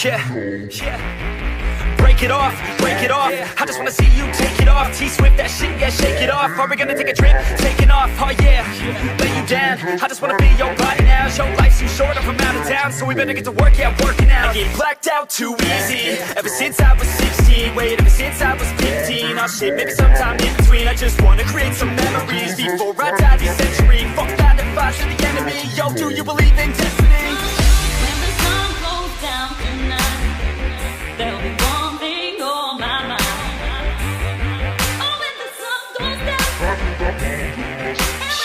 Yeah. Break it off, break it off. I just wanna see you take it off. T-Swift, that shit, yeah, shake it off. Are we gonna take a trip? Taking off, oh yeah. Lay you down, I just wanna be your body now. Your life's too short, I'm from out of town, so we better get to work, yeah, working out. I get blacked out too easy, ever since I was 16. Wait, ever since I was 15. Oh shit, maybe sometime in between. I just wanna create some memories before I die this century. Fuck 9 to 5 to the enemy. Yo, do you believe in destiny? When the sun goes down tonight, there'll be one thing on my mind. Oh, when the sun goes down,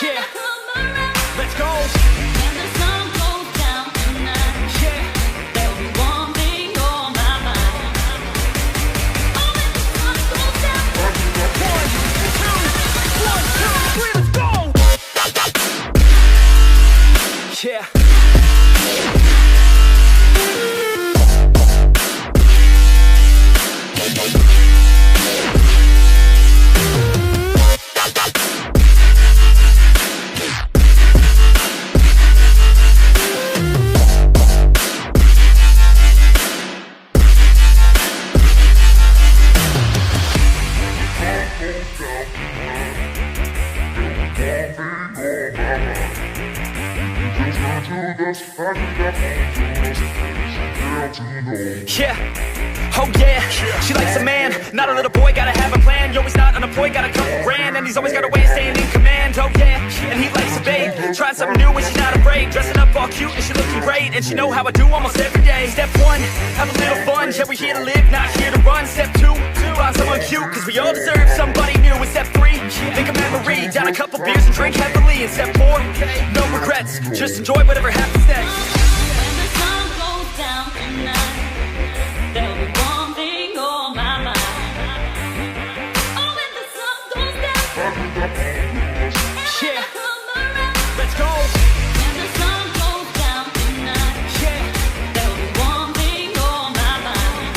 Yeah, let's go. when the sun goes down tonight, Yeah, there'll be one thing on my mind. Oh, when the sun goes down, 1, 2, 1, 2, 3, let's go. Yeah. Yeah, oh yeah, she likes a man, not a little boy, gotta have a plan. Yo, he's not unemployed, got a couple grand, and he's always got a way of staying in command. Oh yeah, and he likes a babe, trying something new and she's not afraid. Dressing up all cute and she looking great, and she know how I do almost every day. Step 1, have a little fun, yeah, we're here to live, not here to run. Step 2, find someone cute, cause we all deserve somebody new. And step 3, think of memory, down a couple beers and drink heavily. And step 4, no regrets, just enjoy whatever happens next. when the sun goes down tonight, there'll be one thing on my mind. Oh, when the sun goes down, Yeah, come around. let's go. When the sun goes down tonight, Yeah, there'll be one thing on my mind.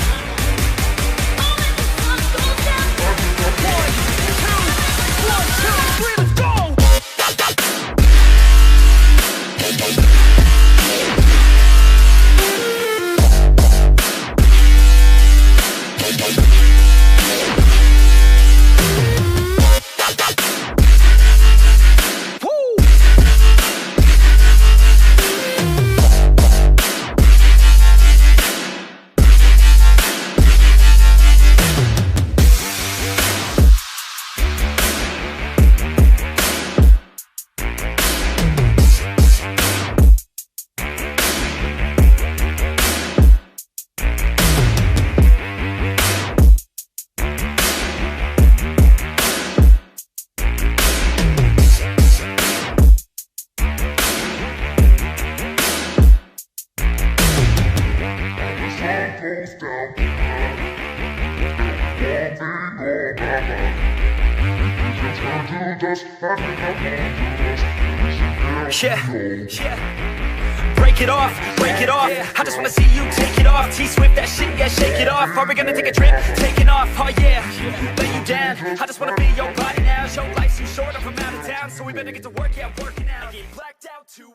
Oh, when the sun goes down, 1, 2, 1, 2, 3, let's go. Yeah. Break it off, break it off. I just wanna see you take it off. T-Swift, that shit, yeah, shake it off. Are we gonna take a trip? Taking off, oh yeah. Lay you down, I just wanna be your body now. Your life's too short, I'm from out of town, so we better get to work, yeah, working out. I get blacked out too